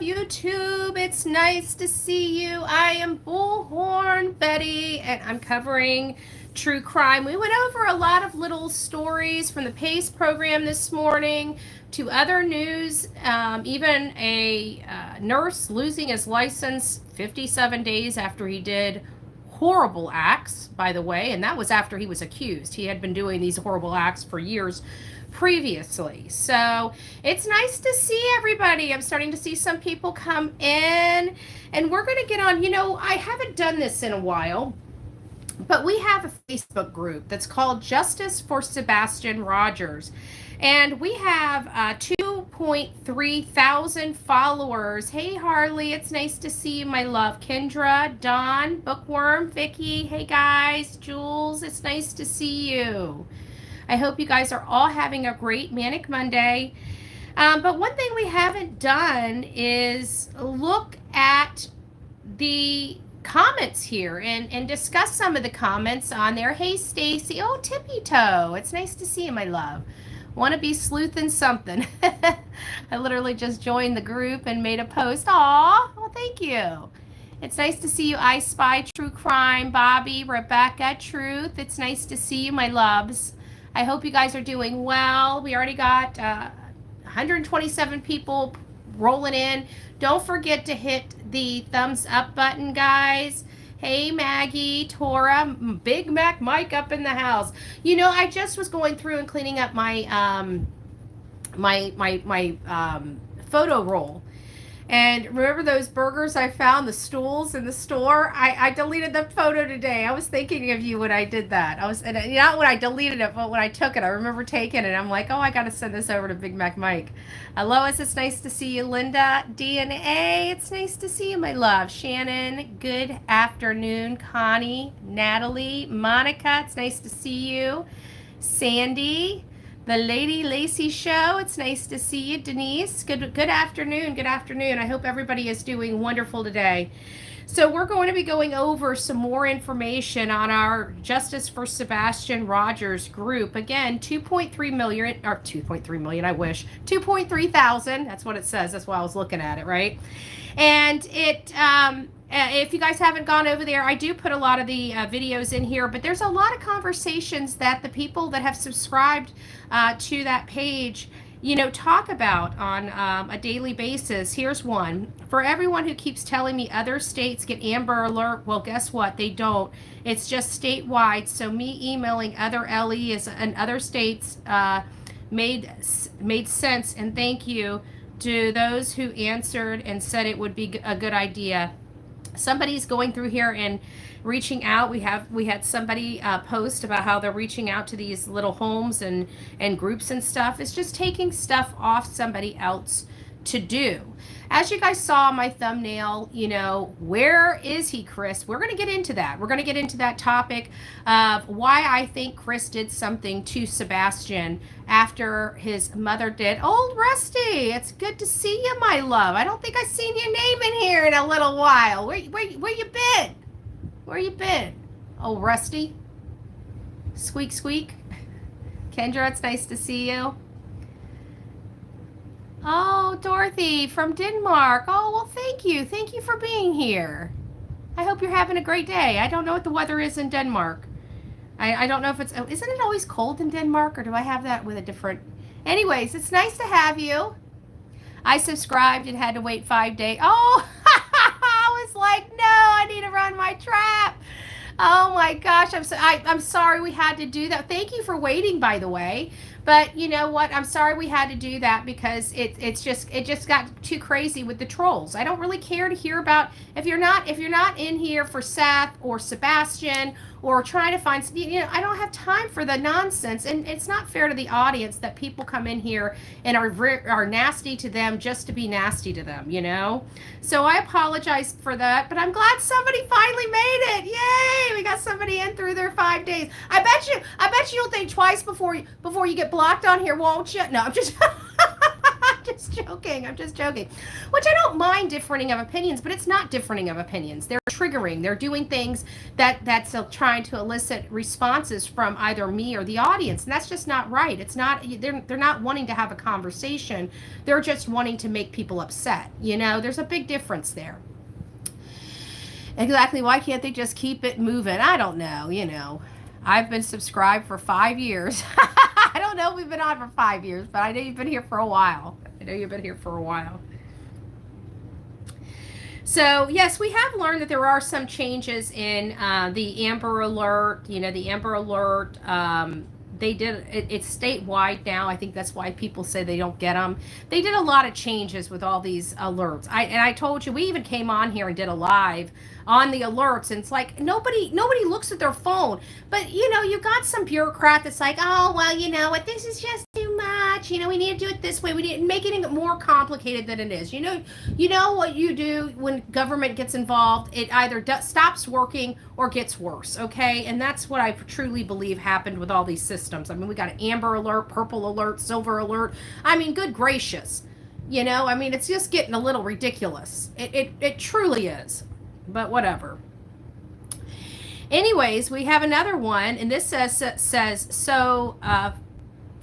YouTube? It's nice to see you. I am Bullhorn Betty, and I'm covering true crime. We went over a lot of little stories from the PACE program this morning to other news, even a nurse losing his license 57 days after he did horrible acts, by the way, and that was after he was accused. He had been doing these horrible acts for years previously. So it's nice to see everybody. I'm starting to see some people come in, and we're going to get on. I haven't done this in a while, but we have a Facebook group that's called Justice for Sebastian Rogers. And we have 2.3 thousand followers. Hey, Harley, it's nice to see you, my love. Kendra, Dawn, Bookworm, Vicky, hey guys, Jules, it's nice to see you. I hope you guys are all having a great Manic Monday. But one thing we haven't done is look at the comments here and discuss some of the comments on there. Hey, Stacy. Oh, Tippy Toe. It's nice to see you, my love. Want to be sleuthing something. I literally just joined the group and made a post. Aw, well, thank you. It's nice to see you, I Spy, True Crime, Bobby, Rebecca, Truth. It's nice to see you, my loves. I hope you guys are doing well. We already got 127 people rolling in. Don't forget to hit the thumbs up button, guys. Hey, Maggie, Tora, Big Mac Mike up in the house. I just was going through and cleaning up my photo roll. And remember those burgers I found, the stools in the store? I deleted the photo today. I was thinking of you when I did that. Not when I deleted it, but when I took it. I remember taking it. I'm like, oh, I got to send this over to Big Mac Mike. Lois, it's nice to see you. Linda, DNA, it's nice to see you, my love. Shannon, good afternoon. Connie, Natalie, Monica, it's nice to see you. Sandy, the Lady Lacey Show, it's nice to see you. Denise, good afternoon. Good afternoon. I hope everybody is doing wonderful today. So we're going to be going over some more information on our Justice for Sebastian Rogers group. Again, 2.3 million, I wish. 2.3 thousand, that's what it says. That's why I was looking at it, right? And if you guys haven't gone over there, I do put a lot of the videos in here, but there's a lot of conversations that the people that have subscribed to that page, talk about on a daily basis. Here's one. For everyone who keeps telling me other states get Amber Alert, well, guess what? They don't. It's just statewide. So me emailing other LEs and other states made sense, and thank you to those who answered and said it would be a good idea. Somebody's going through here and reaching out. We had somebody post about how they're reaching out to these little homes and groups and stuff. It's just taking stuff off somebody else to do. As you guys saw my thumbnail, where is he, Chris? We're going to get into that. We're going to get into that topic of why I think Chris did something to Sebastian after his mother did. Old Rusty, it's good to see you, my love. I don't think I've seen your name in here in a little while. Where you been? Where you been? Old Rusty. Squeak, squeak. Kendra, it's nice to see you. Oh, Dorothy from Denmark. Oh, well, thank you. Thank you for being here. I hope you're having a great day. I don't know what the weather is in Denmark. I don't know if isn't it always cold in Denmark, or do I have that with a different? Anyways, it's nice to have you. I subscribed and had to wait 5 days. Oh, I was like, no, I need to run my trap. Oh my gosh, I'm sorry we had to do that. Thank you for waiting, by the way. But you know what? I'm sorry we had to do that because it just got too crazy with the trolls. I don't really care to hear about if you're not in here for Seth or Sebastian or trying to find, I don't have time for the nonsense, and it's not fair to the audience that people come in here and are nasty to them just to be nasty to them, So I apologize for that, but I'm glad somebody finally made it. Yay! We got somebody in through their 5 days. I bet you'll think twice before you get blocked on here, won't you? No, I'm just just joking. I'm just joking. Which I don't mind differing of opinions, but it's not differing of opinions. They're triggering. They're doing things that's trying to elicit responses from either me or the audience, and that's just not right. It's not. They're not wanting to have a conversation. They're just wanting to make people upset. There's a big difference there. Exactly. Why can't they just keep it moving? I don't know. I've been subscribed for 5 years. I don't know if we've been on for 5 years, but I know you've been here for a while. So, yes, we have learned that there are some changes in the Amber Alert. The Amber Alert, they did, it's statewide now. I think that's why people say they don't get them. They did a lot of changes with all these alerts. I told you, we even came on here and did a live on the alerts, and it's like nobody looks at their phone. But you got some bureaucrat that's like, oh well, what, this is just too much. We need to do it this way. We need to make it more complicated than it is. You know what you do when government gets involved? It either stops working or gets worse. Okay, and that's what I truly believe happened with all these systems. I mean, we got an Amber Alert, Purple Alert, Silver Alert. I mean, good gracious. It's just getting a little ridiculous. It truly is. But whatever. Anyways, we have another one, and this says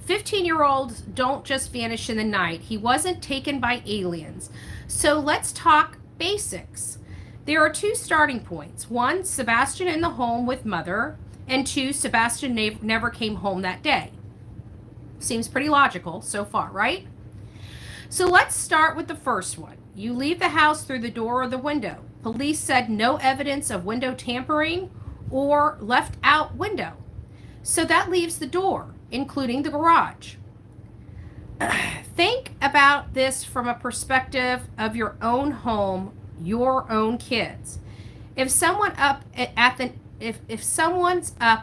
15-year-olds don't just vanish in the night. He wasn't taken by aliens. So let's talk basics. There are 2 starting points. 1, Sebastian in the home with mother, and 2, Sebastian never came home that day. Seems pretty logical so far, right? So let's start with the first one. You leave the house through the door or the window. Police said no evidence of window tampering or left out window. So that leaves the door, including the garage. Think about this from a perspective of your own home, your own kids. If someone's up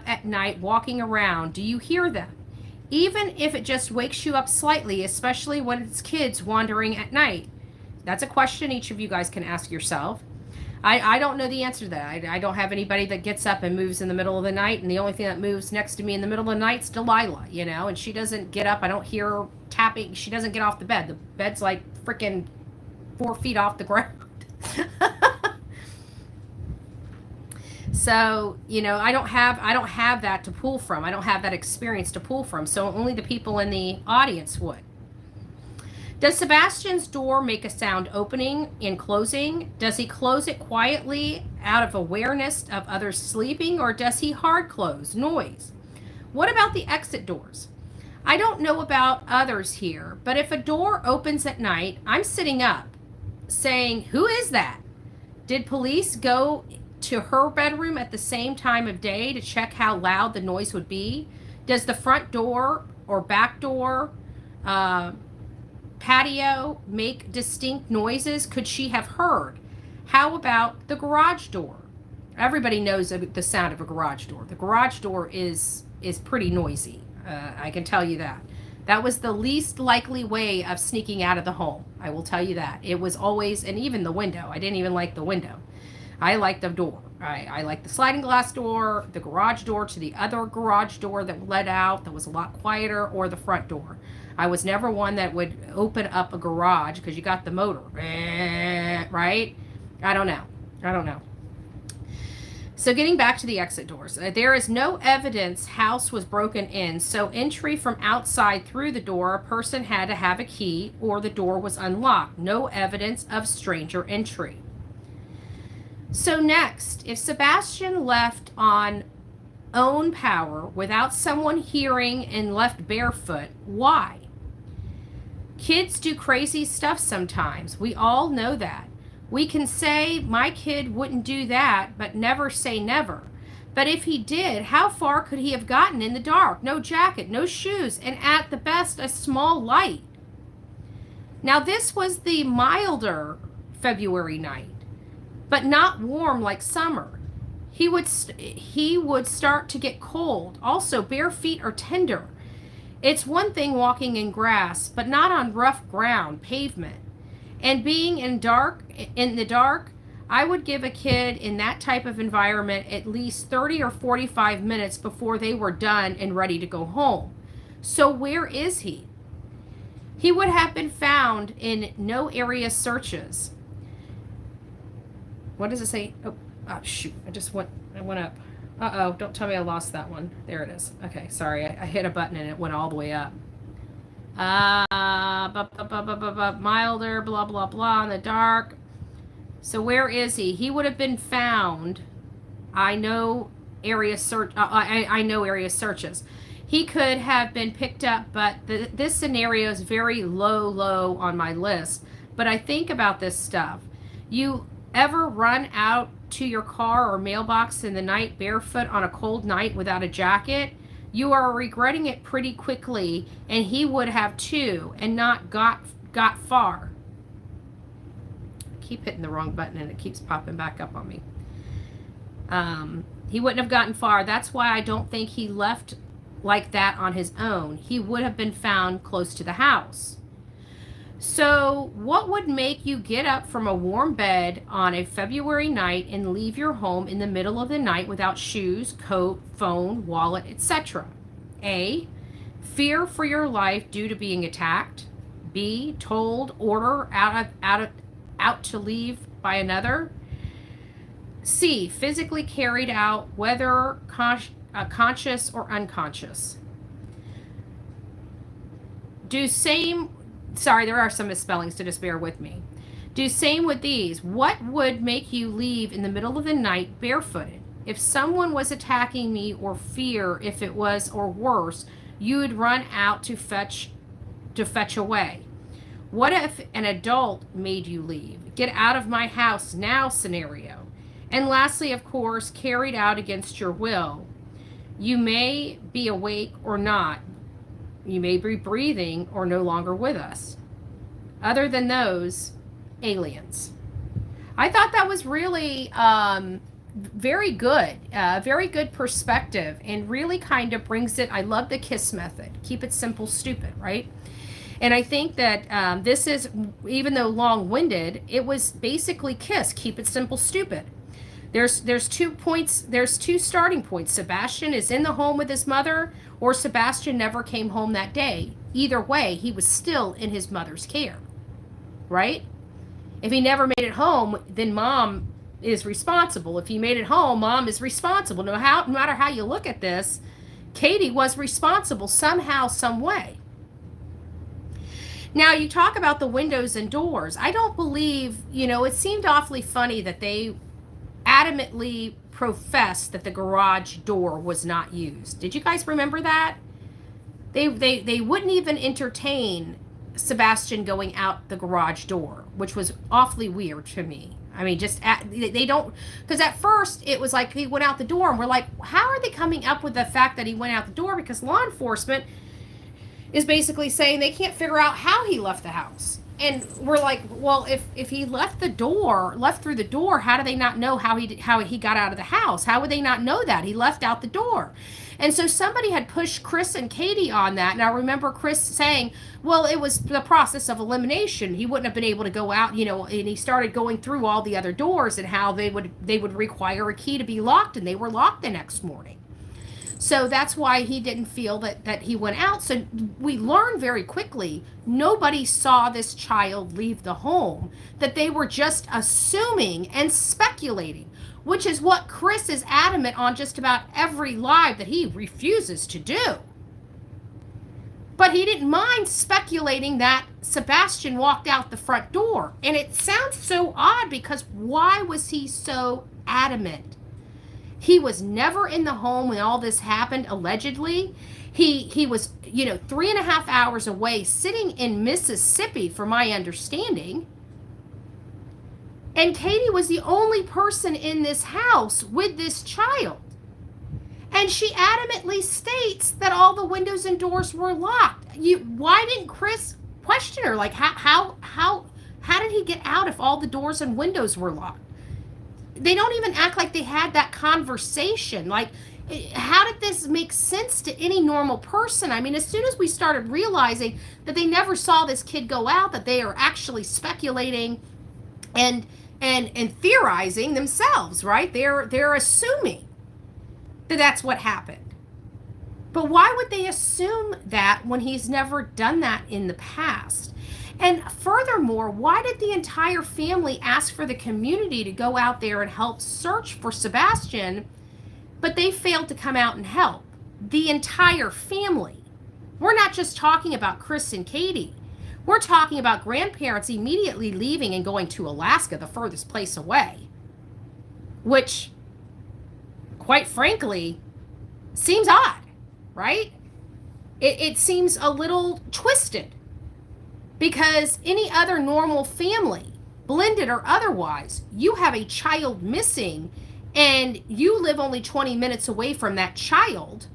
at night walking around, do you hear them? Even if it just wakes you up slightly, especially when it's kids wandering at night. That's a question each of you guys can ask yourself. I don't know the answer to that. I don't have anybody that gets up and moves in the middle of the night, and the only thing that moves next to me in the middle of the night is Delilah, and she doesn't get up. I don't hear her tapping. She doesn't get off the bed. The bed's like freaking 4 feet off the ground. So, I don't have that to pull from. I don't have that experience to pull from. So only the people in the audience would. Does Sebastian's door make a sound opening and closing? Does he close it quietly out of awareness of others sleeping, or does he hard close, noise? What about the exit doors? I don't know about others here, but if a door opens at night, I'm sitting up saying, who is that? Did police go to her bedroom at the same time of day to check how loud the noise would be? Does the front door or back door, patio make distinct noises? Could she have heard? How about the garage door? Everybody knows the sound of a garage door. The garage door is pretty noisy. I can tell you that. That was the least likely way of sneaking out of the home. I will tell you that. It was always, and even the window. I didn't even like the window. I liked the door. I liked the sliding glass door, the garage door to the other garage door that led out that was a lot quieter, or the front door. I was never one that would open up a garage because you got the motor, right? I don't know. So getting back to the exit doors, there is no evidence house was broken in, so entry from outside through the door, a person had to have a key or the door was unlocked. No evidence of stranger entry. So next, if Sebastian left on own power without someone hearing and left barefoot, why? Kids do crazy stuff sometimes. We all know that. We can say, my kid wouldn't do that, but never say never. But if he did, how far could he have gotten in the dark? No jacket, no shoes, and at the best, a small light. Now, this was the milder February night, but not warm like summer. He would start to get cold. Also, bare feet are tender. It's one thing walking in grass, but not on rough ground, pavement. And being in the dark, I would give a kid in that type of environment at least 30 or 45 minutes before they were done and ready to go home. So where is he? He would have been found in no area searches. What does it say? Oh shoot. I went up. Uh-oh, don't tell me I lost that one. There it is. Okay, sorry. I hit a button and it went all the way up. Milder, blah, blah, blah, in the dark. So where is he? He would have been found. I know area search. I know area searches. He could have been picked up, but this scenario is very low on my list. But I think about this stuff. You ever run out to your car or mailbox in the night barefoot on a cold night without a jacket? You are regretting it pretty quickly, and he would have too, and not got far. I keep hitting the wrong button and it keeps popping back up on me. He wouldn't have gotten far. That's why I don't think he left like that on his own. He would have been found close to the house. So what would make you get up from a warm bed on a February night and leave your home in the middle of the night without shoes, coat, phone, wallet, etc.? A, fear for your life due to being attacked. B, told, order out to leave by another. C, physically carried out, whether conscious or unconscious. Sorry, there are some misspellings, so just bear with me. Do same with these. What would make you leave in the middle of the night barefooted? If someone was attacking me, or fear if it was, or worse, you would run out to fetch away. What if an adult made you leave? Get out of my house now scenario. And lastly, of course, carried out against your will. You may be awake or not. You may be breathing or no longer with us. Other than those, aliens. I thought that was really very good perspective, and really kind of brings it. I love the KISS method. Keep it simple, stupid, right? And I think that this is, even though long-winded, it was basically KISS, keep it simple, stupid. There's 2 points, there's 2 starting points. Sebastian is in the home with his mother, or Sebastian never came home that day. Either way, he was still in his mother's care, right? If he never made it home, then mom is responsible. If he made it home, mom is responsible. No matter how you look at this, Katie was responsible somehow, some way. Now, you talk about the windows and doors. I don't believe, it seemed awfully funny that they adamantly professed that the garage door was not used. Did you guys remember that? They wouldn't even entertain Sebastian going out the garage door, which was awfully weird to me. I mean, they don't, because at first it was like he went out the door, and we're like, how are they coming up with the fact that he went out the door? Because law enforcement is basically saying they can't figure out how he left the house. And we're like, well, if he left through the door, how do they not know how he got out of the house? How would they not know that? He left out the door. And so somebody had pushed Chris and Katie on that. And I remember Chris saying, well, it was the process of elimination. He wouldn't have been able to go out, and he started going through all the other doors and how they would require a key to be locked, and they were locked the next morning. So that's why he didn't feel that he went out. So we learned very quickly, nobody saw this child leave the home, that they were just assuming and speculating, which is what Chris is adamant on just about every live that he refuses to do. But he didn't mind speculating that Sebastian walked out the front door. And it sounds so odd, because why was he so adamant? He was never in the home when all this happened, allegedly. He was, 3.5 hours away, sitting in Mississippi, for my understanding. And Katie was the only person in this house with this child. And she adamantly states that all the windows and doors were locked. Why didn't Chris question her? Like, how did he get out if all the doors and windows were locked? They don't even act like they had that conversation. Like, how did this make sense to any normal person? I mean, as soon as we started realizing that they never saw this kid go out, that they are actually speculating and theorizing themselves, right? They're assuming that that's what happened. But why would they assume that when he's never done that in the past? And furthermore, why did the entire family ask for the community to go out there and help search for Sebastian, but they failed to come out and help? The entire family. We're not just talking about Chris and Katie. We're talking about grandparents immediately leaving and going to Alaska, the furthest place away, which, quite frankly, seems odd, right? It seems a little twisted, because any other normal family, blended or otherwise, you have a child missing and you live only 20 minutes away from that child,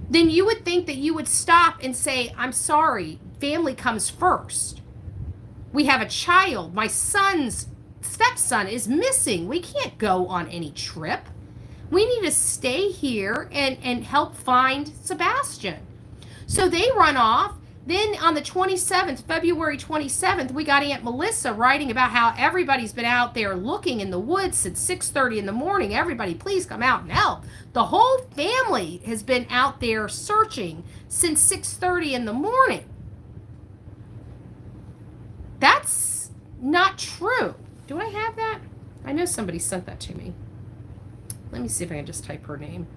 then you would think that you would stop and say, I'm sorry, family comes first. We have a child. My son's stepson is missing. We can't go on any trip. We need to stay here and help find Sebastian. So they run off. Then on the 27th, February 27th, we got Aunt Melissa writing about how everybody's been out there looking in the woods since 6:30 in the morning. Everybody, please come out and help. The whole family has been out there searching since 6:30 in the morning. That's not true. Do I have that? I know somebody sent that to me. Let me see if I can just type her name.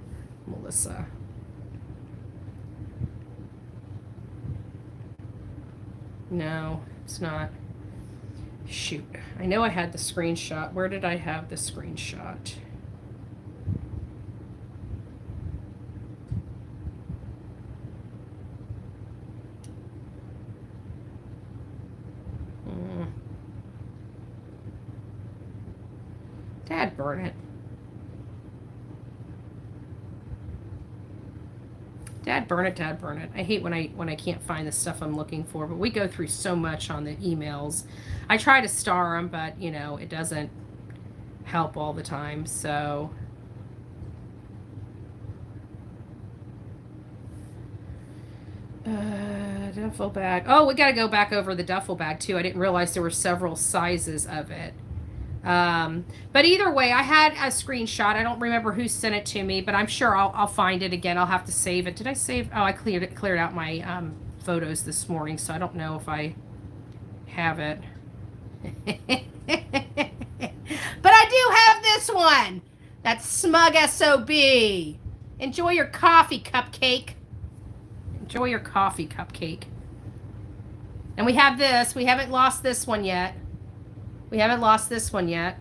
Melissa. No, it's not. Shoot. I know I had the screenshot. Where did I have the screenshot? Dad burn it. Dad burn it, Dad burn it. I hate when I can't find the stuff I'm looking for, but we go through so much on the emails. I try to star them, but you know, it doesn't help all the time. So duffel bag. Oh, we got to go back over the duffel bag too. I didn't realize there were several sizes of it. But either way, I had a screenshot. I don't remember who sent it to me, but I'm sure I'll find it again. I'll have to save it. Did I save? Oh, I cleared out my photos this morning, so I don't know if I have it. But I do have this one. That smug SOB. Enjoy your coffee, cupcake. Enjoy your coffee, cupcake. And we have this. We haven't lost this one yet. We haven't lost this one yet.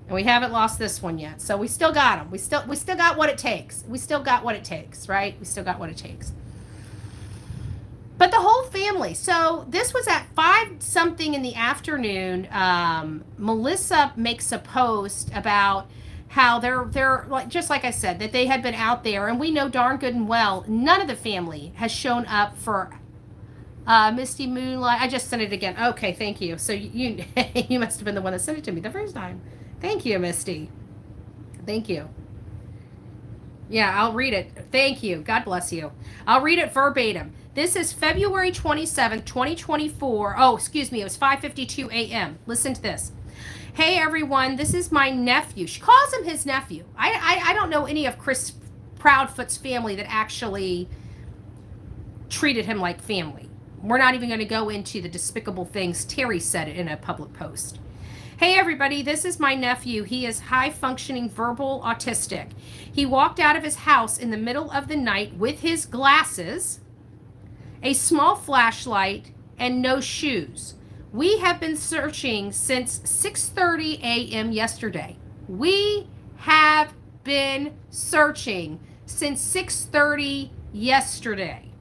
And we haven't lost this one yet. So we still got them. We still got what it takes. We still got what it takes, right? We still got what it takes. But the whole family. So this was at 5-something in the afternoon. Melissa makes a post about how they're like, just like I said, that they had been out there, and we know darn good and well none of the family has shown up for Misty Moonlight. I just sent it again. Okay, thank you. So you you must have been the one that sent it to me the first time. Thank you, Misty. Thank you. Yeah, I'll read it. Thank you. God bless you. I'll read it verbatim. This is February 27th, 2024. Oh, excuse me. It was 5:52 a.m. Listen to this. Hey, everyone. This is my nephew. She calls him his nephew. I don't know any of Chris Proudfoot's family that actually treated him like family. We're not even going to go into the despicable things Terry said in a public post. Hey everybody, this is my nephew. He is high-functioning verbal autistic. He walked out of his house in the middle of the night with his glasses, a small flashlight, and no shoes. We have been searching since 6:30 a.m. yesterday. We have been searching since 6:30 yesterday.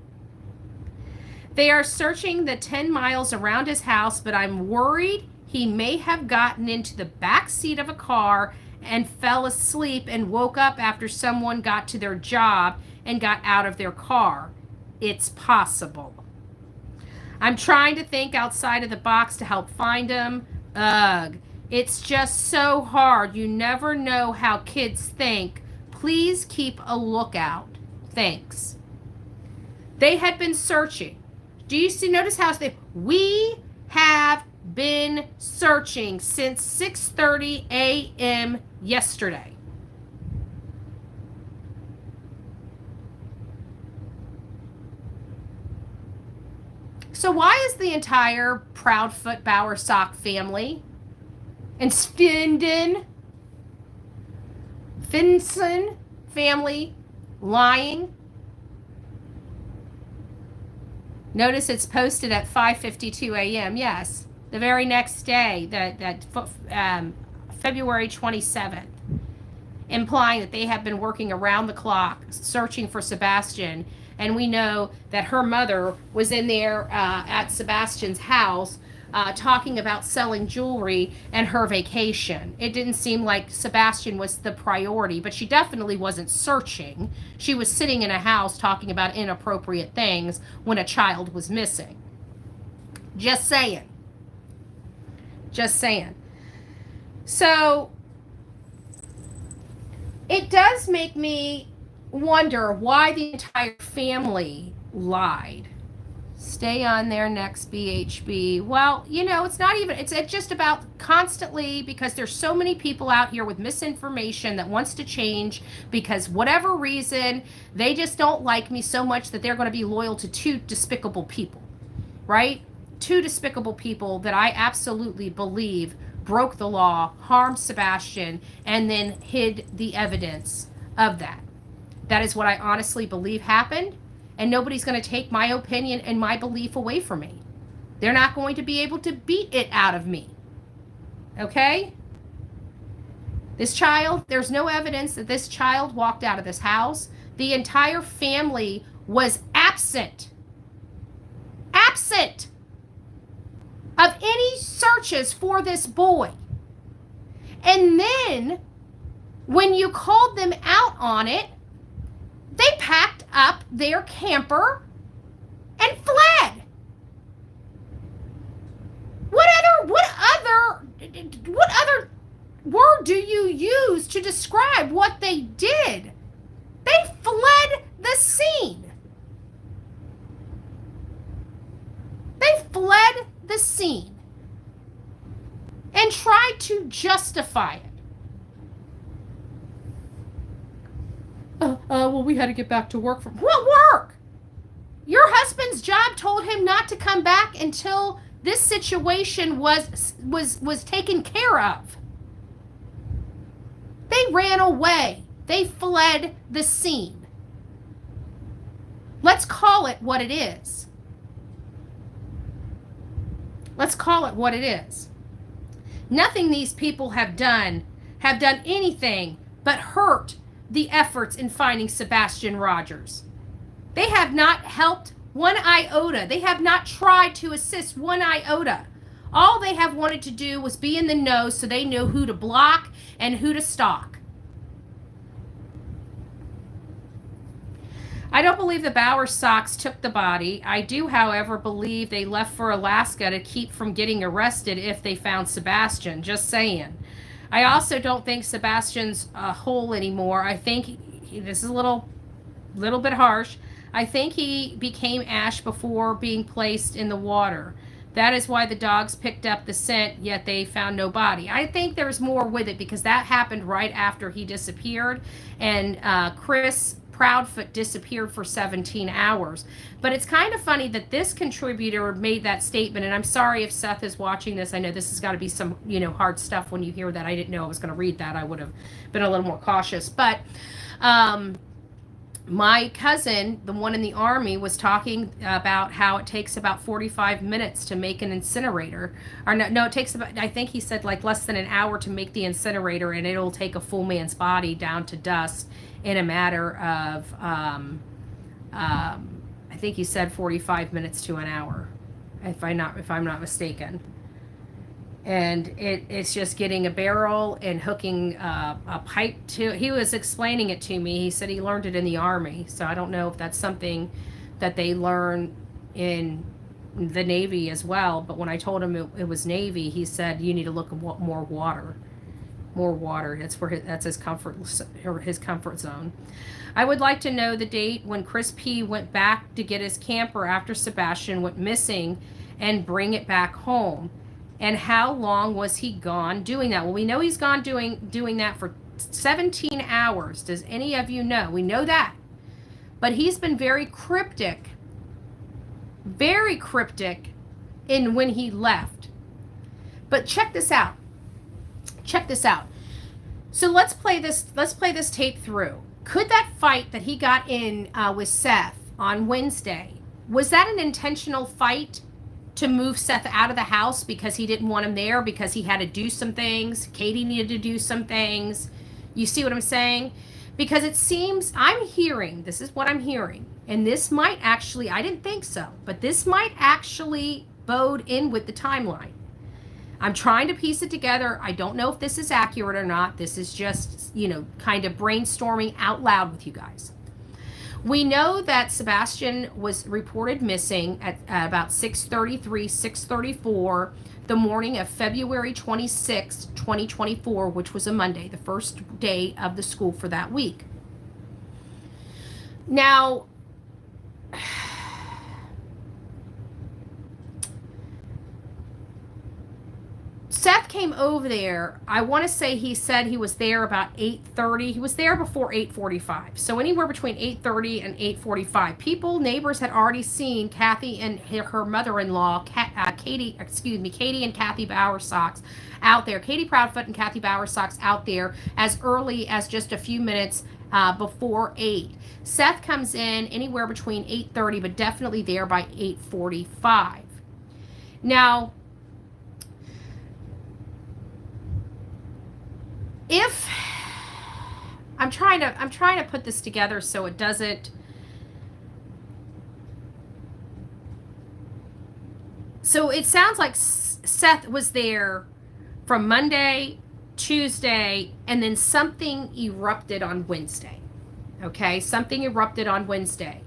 They are searching the 10 miles around his house, but I'm worried he may have gotten into the back seat of a car and fell asleep and woke up after someone got to their job and got out of their car. It's possible. I'm trying to think outside of the box to help find him. Ugh. It's just so hard. You never know how kids think. Please keep a lookout. Thanks. They had been searching. Do you see? Notice how we have been searching since 6:30 a.m. yesterday. So why is the entire Proudfoot Bowersock family and Finson family lying? Notice it's posted at 5:52 a.m. Yes, the very next day, that February 27th, implying that they have been working around the clock searching for Sebastian. And we know that her mother was in there at Sebastian's house talking about selling jewelry and her vacation. It didn't seem like Sebastian was the priority, but she definitely wasn't searching. She was sitting in a house talking about inappropriate things when a child was missing. Just saying. Just saying. So it does make me wonder why the entire family lied. Stay on there next, BHB. Well, you know, it's not even, it's just about constantly, because there's so many people out here with misinformation that wants to change because whatever reason, they just don't like me so much that they're going to be loyal to two despicable people, right? Two despicable people that I absolutely believe broke the law, harmed Sebastian, and then hid the evidence of that. That is what I honestly believe happened. And nobody's going to take my opinion and my belief away from me. They're not going to be able to beat it out of me. Okay? This child, there's no evidence that this child walked out of this house. The entire family was absent. Absent of any searches for this boy. And then, when you called them out on it, they packed up their camper and fled. What other word do you use to describe what they did? They fled the scene. They fled the scene and tried to justify it. Well, we had to get back to work. What work? Your husband's job told him not to come back until this situation was taken care of. They ran away. They fled the scene. Let's call it what it is. Let's call it what it is. Nothing these people have done anything but hurt the efforts in finding Sebastian Rogers. They have not helped one iota. They have not tried to assist one iota. All they have wanted to do was be in the know so they knew who to block and who to stalk. I don't believe the Bowersocks took the body. I do, however, believe they left for Alaska to keep from getting arrested if they found Sebastian. Just saying. I also don't think Sebastian's whole anymore. I think this is a little bit harsh. I think he became ash before being placed in the water. That is why the dogs picked up the scent, yet they found no body. I think there's more with it because that happened right after he disappeared, and Chris Proudfoot disappeared for 17 hours. But it's kind of funny that this contributor made that statement, and I'm sorry if Seth is watching this. I know this has got to be some, hard stuff when you hear that. I didn't know I was going to read that. I would have been a little more cautious. But my cousin, the one in the Army, was talking about how it takes about 45 minutes to make an incinerator. Or no, it takes about, I think he said like less than an hour to make the incinerator, and it'll take a full man's body down to dust in a matter of, I think he said 45 minutes to an hour, if I'm not mistaken. And it's just getting a barrel and hooking a pipe to. He was explaining it to me. He said he learned it in the Army, so I don't know if that's something that they learn in the Navy as well. But when I told him it was Navy, he said you need to look at more water. More water. That's his comfort zone. I would like to know the date when Chris P went back to get his camper after Sebastian went missing and bring it back home. And how long was he gone doing that? Well, we know he's gone doing that for 17 hours. Does any of you know? We know that. But he's been very cryptic very cryptic in when he left. But check this out. Check this out. So let's play this tape through. Could that fight that he got in with Seth on Wednesday, was that an intentional fight to move Seth out of the house because he didn't want him there, because he had to do some things, Katie needed to do some things? You see what I'm saying? Because it seems, I'm hearing, this is what I'm hearing, and this might actually, I didn't think so, but this might actually bode in with the timeline. I'm trying to piece it together. I don't know if this is accurate or not. This is just, kind of brainstorming out loud with you guys. We know that Sebastian was reported missing at about 6:33, 6:34, the morning of February 26, 2024, which was a Monday, the first day of the school for that week. Now, Seth came over there. I want to say he said he was there about 8:30. He was there before 8:45. So anywhere between 8:30 and 8:45. Neighbors had already seen Kathy and her mother-in-law, Katie and Kathy Bowersox out there. Katie Proudfoot and Kathy Bowersox out there as early as just a few minutes before 8. Seth comes in anywhere between 8:30, but definitely there by 8:45. Now, if I'm trying to put this together so it doesn't. So it sounds like Seth was there from Monday, Tuesday, and then something erupted on Wednesday. Okay, something erupted on Wednesday.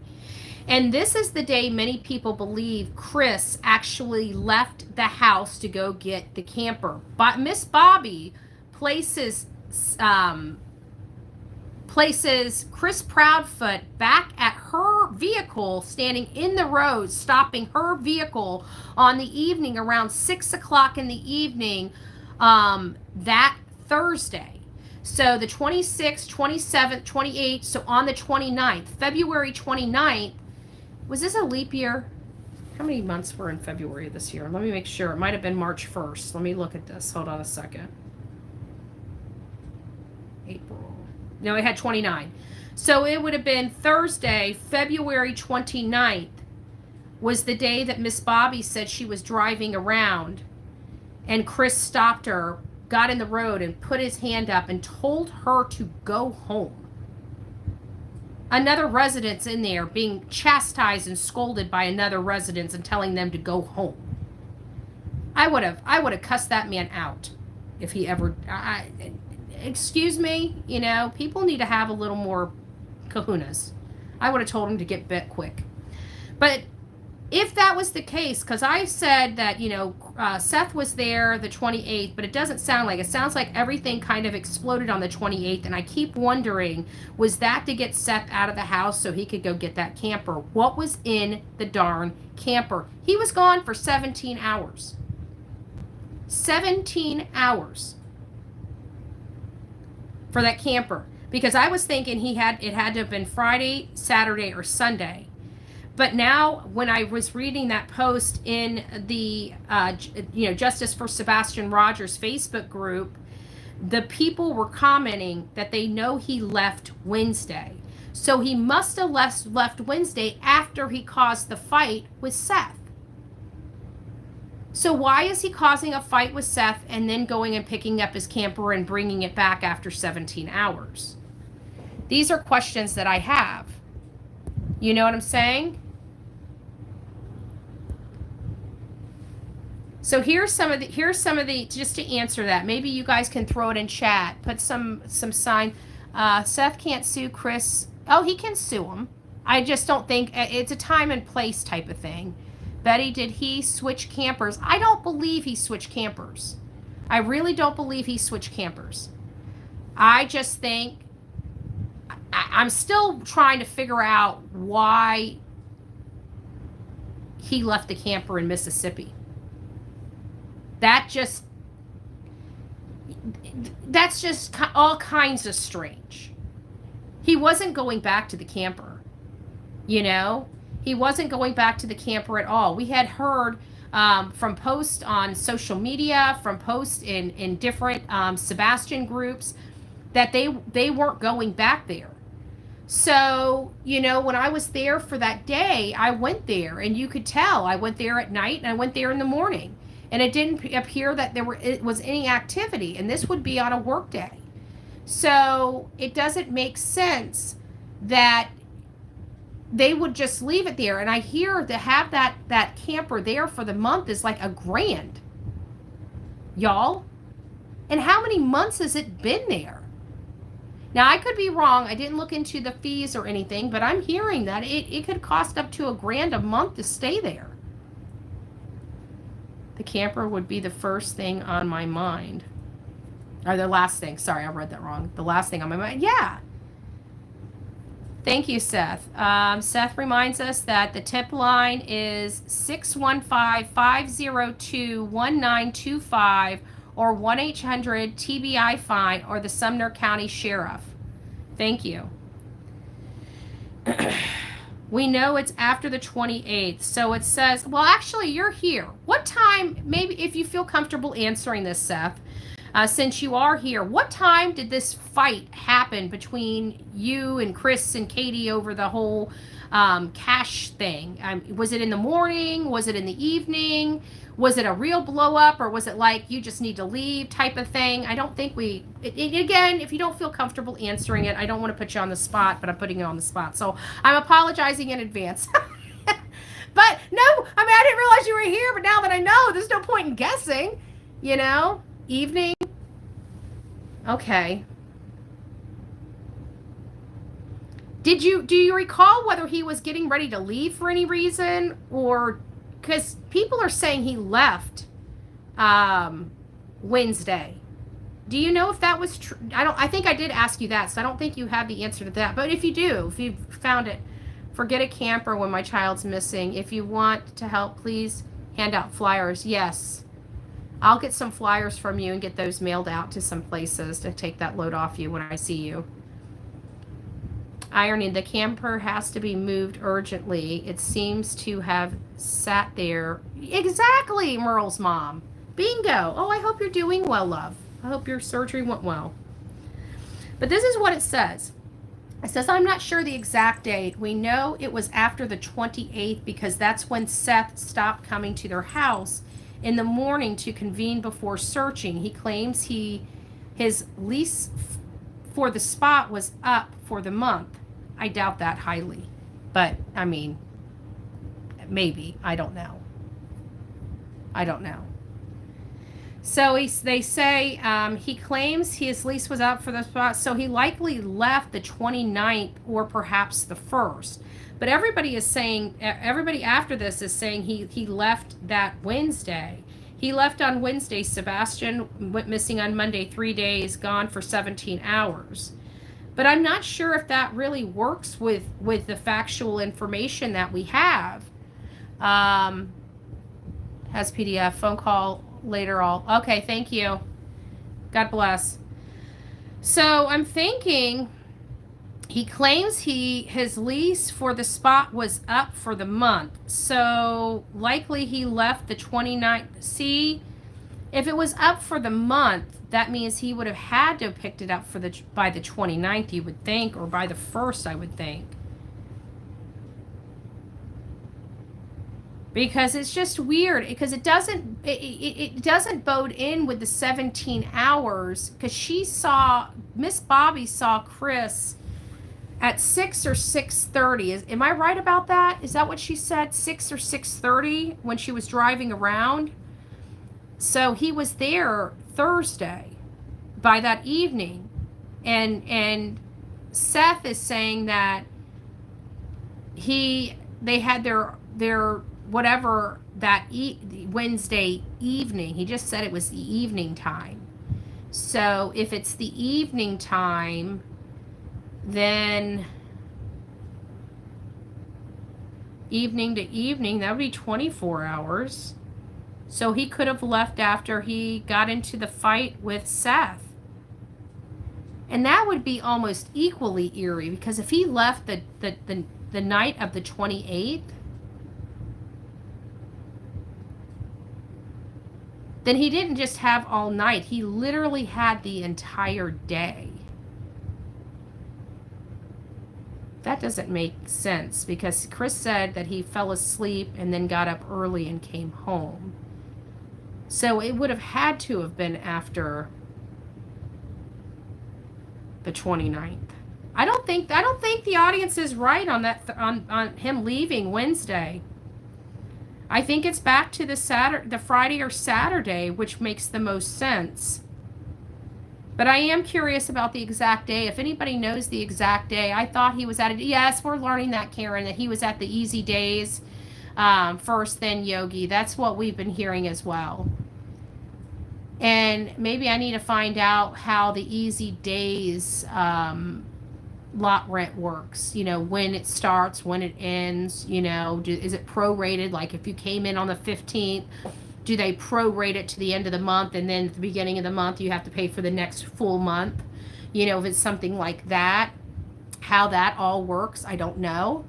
And this is the day many people believe Chris actually left the house to go get the camper. But Miss Bobby places Chris Proudfoot back at her vehicle, standing in the road, stopping her vehicle on the evening around 6 o'clock in the evening that Thursday. So the 26th, 27th, 28th, so on the 29th, February 29th, was this a leap year? How many months were in February this year? Let me make sure. It might have been March 1st. Let me look at this. Hold on a second. April. No, it had 29. So it would have been Thursday, February 29th was the day that Miss Bobby said she was driving around and Chris stopped her, got in the road and put his hand up and told her to go home. Another resident's in there being chastised and scolded by another resident and telling them to go home. I would have cussed that man out if he ever. Excuse me, people need to have a little more kahunas. I would have told him to get bit quick. But if that was the case, because I said that, Seth was there the 28th, but it doesn't sound like it. Sounds like everything kind of exploded on the 28th, and I keep wondering, was that to get Seth out of the house so he could go get that camper? What was in the darn camper? He was gone for 17 hours. 17 hours. For that camper, because I was thinking it had to have been Friday, Saturday, or Sunday. But now, when I was reading that post in the Justice for Sebastian Rogers Facebook group, the people were commenting that they know he left Wednesday. So he must have left Wednesday after he caused the fight with Seth. So why is he causing a fight with Seth and then going and picking up his camper and bringing it back after 17 hours? These are questions that I have. You know what I'm saying? So here's some of the just to answer that. Maybe you guys can throw it in chat. Put some sign. Seth can't sue Chris. Oh, he can sue him. I just don't think it's a time and place type of thing. Betty, did he switch campers? I don't believe he switched campers. I really don't believe he switched campers. I just think I'm still trying to figure out why he left the camper in Mississippi. That's just all kinds of strange. He wasn't going back to the camper, He wasn't going back to the camper at all. We had heard from posts on social media, from posts in different Sebastian groups, that they weren't going back there. So, when I was there for that day, I went there, and you could tell I went there at night and I went there in the morning. And it didn't appear that it was any activity, and this would be on a work day. So it doesn't make sense that they would just leave it there. And I hear to have that camper there for the month is like $1,000, y'all. And how many months has it been there? Now, I could be wrong. I didn't look into the fees or anything, but I'm hearing that it could cost up to $1,000 a month to stay there. The camper would be the first thing on my mind. Or the last thing. Sorry, I read that wrong. The last thing on my mind. Yeah. Thank you, Seth. Seth reminds us that the tip line is 615-502-1925 or 1-800-TBI-FINE or the Sumner County Sheriff. Thank you. We know it's after the 28th, so it says, well, actually, you're here. What time, maybe if you feel comfortable answering this, Seth, since you are here, what time did this fight happen between you and Chris and Katie over the whole cash thing? Was it in the morning? Was it in the evening? Was it a real blow up, or was it like you just need to leave type of thing? I don't think again, if you don't feel comfortable answering it, I don't want to put you on the spot, but I'm putting you on the spot. So I'm apologizing in advance. But no, I didn't realize you were here, but now that I know, there's no point in guessing, evening. Okay. Do you recall whether he was getting ready to leave for any reason, or because people are saying he left Wednesday? Do you know if that was true? I think I did ask you that, so I don't think you have the answer to that. But if you do, if you found it, forget a camper when my child's missing. If you want to help, please hand out flyers. Yes. I'll get some flyers from you and get those mailed out to some places to take that load off you when I see you. Ironing, the camper has to be moved urgently. It seems to have sat there. Exactly, Merle's mom. Bingo. Oh, I hope you're doing well, love. I hope your surgery went well. But this is what it says. It says, I'm not sure the exact date. We know it was after the 28th because that's when Seth stopped coming to their house in the morning to convene before searching. He claims his lease for the spot was up for the month. I doubt that highly, but maybe. I don't know. So they say he claims his lease was up for the spot, so he likely left the 29th or perhaps the 1st. But everybody after this is saying he left that Wednesday. He left on Wednesday. Sebastian went missing on Monday, 3 days, gone for 17 hours. But I'm not sure if that really works with the factual information that we have. Has PDF, phone call later all. Okay, thank you. God bless. So I'm thinking he claims his lease for the spot was up for the month. So likely he left the 29th. See, if it was up for the month, that means he would have had to have picked it up by the 29th, you would think, or by the 1st, I would think. Because it's just weird, because it doesn't bode in with the 17 hours, because Miss Bobby saw Chris at 6 or 6:30. Am I right about that? Is that what she said? 6 or 6:30 when she was driving around? So he was there Thursday by that evening. And Seth is saying that they had their whatever that Wednesday evening. He just said it was the evening time. So if it's the evening time, then evening to evening, that would be 24 hours. So he could have left after he got into the fight with Seth. And that would be almost equally eerie, because if he left the the night of the 28th, then he didn't just have all night. He literally had the entire day. That doesn't make sense because Chris said that he fell asleep and then got up early and came home. So it would have had to have been after the 29th. I don't think the audience is right on that on him leaving Wednesday. I think it's back to the Friday or Saturday, which makes the most sense. But I am curious about the exact day. If anybody knows the exact day, I thought he was at it. Yes, we're learning that, Karen, that he was at the Easy Days first, then Yogi. That's what we've been hearing as well. And maybe I need to find out how the Easy Days lot rent works. You know, when it starts, when it ends. You know, is it prorated? Like if you came in on the 15th, do they prorate it to the end of the month, and then at the beginning of the month you have to pay for the next full month? You know, if it's something like that, how that all works, I don't know.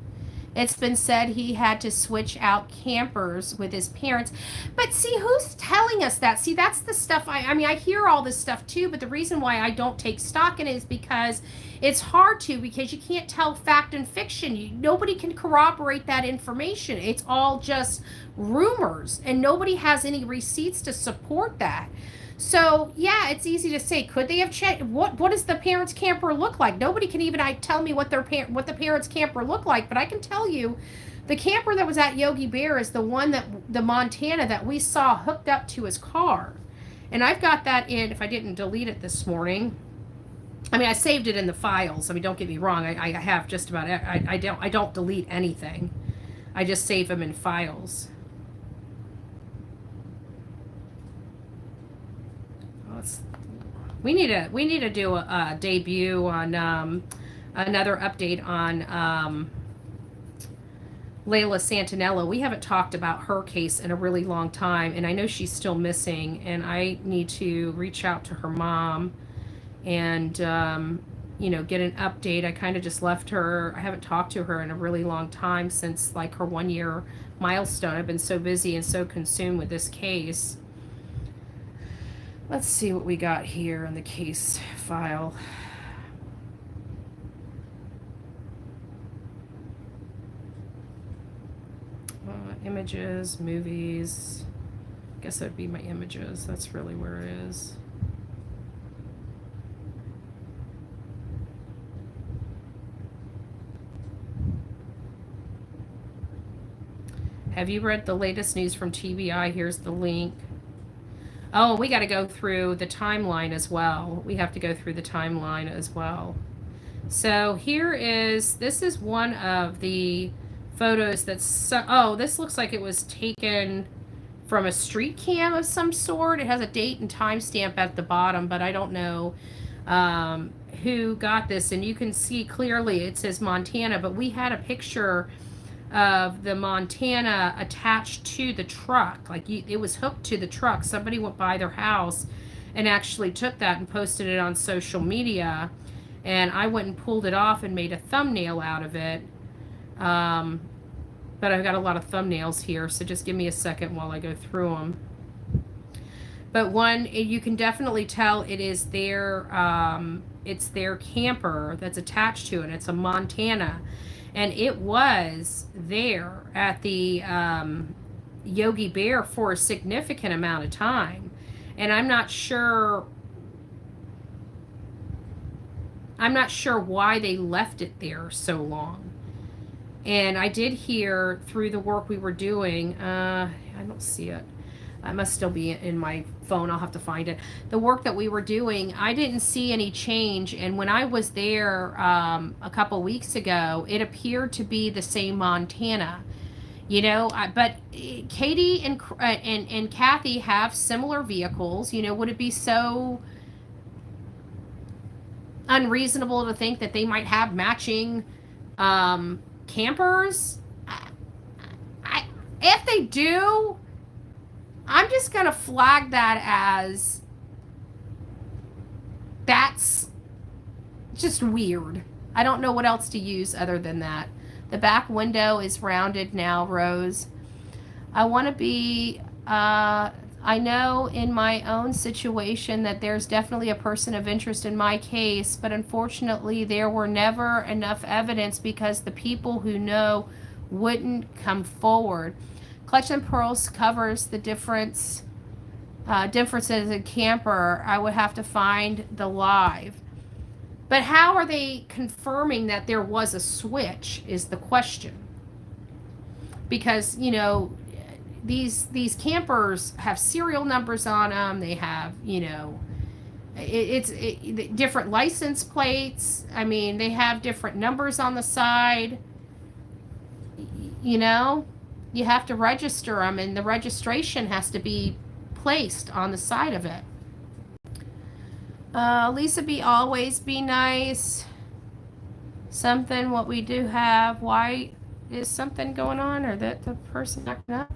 It's been said he had to switch out campers with his parents. But see, who's telling us that? See, that's the stuff I mean, I hear all this stuff too, but the reason why I don't take stock in it is because it's hard to, because you can't tell fact and fiction. Nobody can corroborate that information. It's all just rumors, and nobody has any receipts to support that. So yeah, it's easy to say. Could they have checked? What does the parents' camper look like? Nobody can even tell me what the parents' camper looked like. But I can tell you, the camper that was at Yogi Bear is the one that the Montana that we saw hooked up to his car, and I've got that in. If I didn't delete it this morning, I mean I saved it in the files. I mean, don't get me wrong. I have just about. I don't delete anything. I just save them in files. We need to do a debut on another update on Layla Santinello. We haven't talked about her case in a really long time, and I know she's still missing, and I need to reach out to her mom and you know, get an update. I kind of just left her. I haven't talked to her in a really long time since like her 1-year milestone. I've been so busy and so consumed with this case. Let's see what we got here in the case file. Images, movies. I guess that would be my images. That's really where it is. Have you read the latest news from TBI? Here's the link. Oh, we got to go through the timeline as well. We have to go through the timeline as well. So this is one of the photos that's, oh, this looks like it was taken from a street cam of some sort. It has a date and timestamp at the bottom, but I don't know who got this. And you can see clearly it says Montana, but we had a picture of the Montana attached to the truck. Like it was hooked to the truck. Somebody went by their house and actually took that and posted it on social media, and I went and pulled it off and made a thumbnail out of it. But I've got a lot of thumbnails here, so just give me a second while I go through them. But one, you can definitely tell it is it's their camper that's attached to it. It's a Montana. And it was there at the Yogi Bear for a significant amount of time. And I'm not sure why they left it there so long. And I did hear through the work we were doing, I don't see it. I must still be in my phone. I'll have to find it. The work that we were doing, I didn't see any change. And when I was there a couple weeks ago, it appeared to be the same Montana. You know, but Katie and Kathy have similar vehicles. You know, would it be so unreasonable to think that they might have matching campers? If they do, I'm just going to flag that as that's just weird. I don't know what else to use other than that. The back window is rounded now, Rose. I want to be, I know in my own situation that there's definitely a person of interest in my case, but unfortunately there were never enough evidence because the people who know wouldn't come forward. Collection of Pearls covers the differences in camper. I would have to find the live. But how are they confirming that there was a switch is the question. Because, you know, these campers have serial numbers on them. They have, you know, it's different license plates. I mean, they have different numbers on the side. You know, you have to register them, and the registration has to be placed on the side of it. Lisa B, always be nice. Something, what we do have. Why is something going on, or that the person acting up?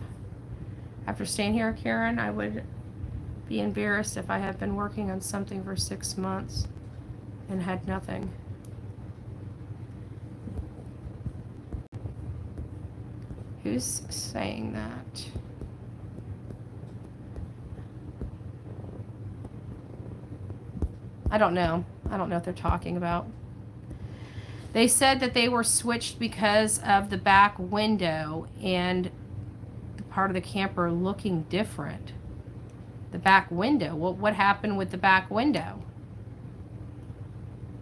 After staying here, Karen, I would be embarrassed if I had been working on something for 6 months and had nothing. Who's saying that? I don't know. I don't know what they're talking about. They said that they were switched because of the back window and the part of the camper looking different. The back window. What happened with the back window?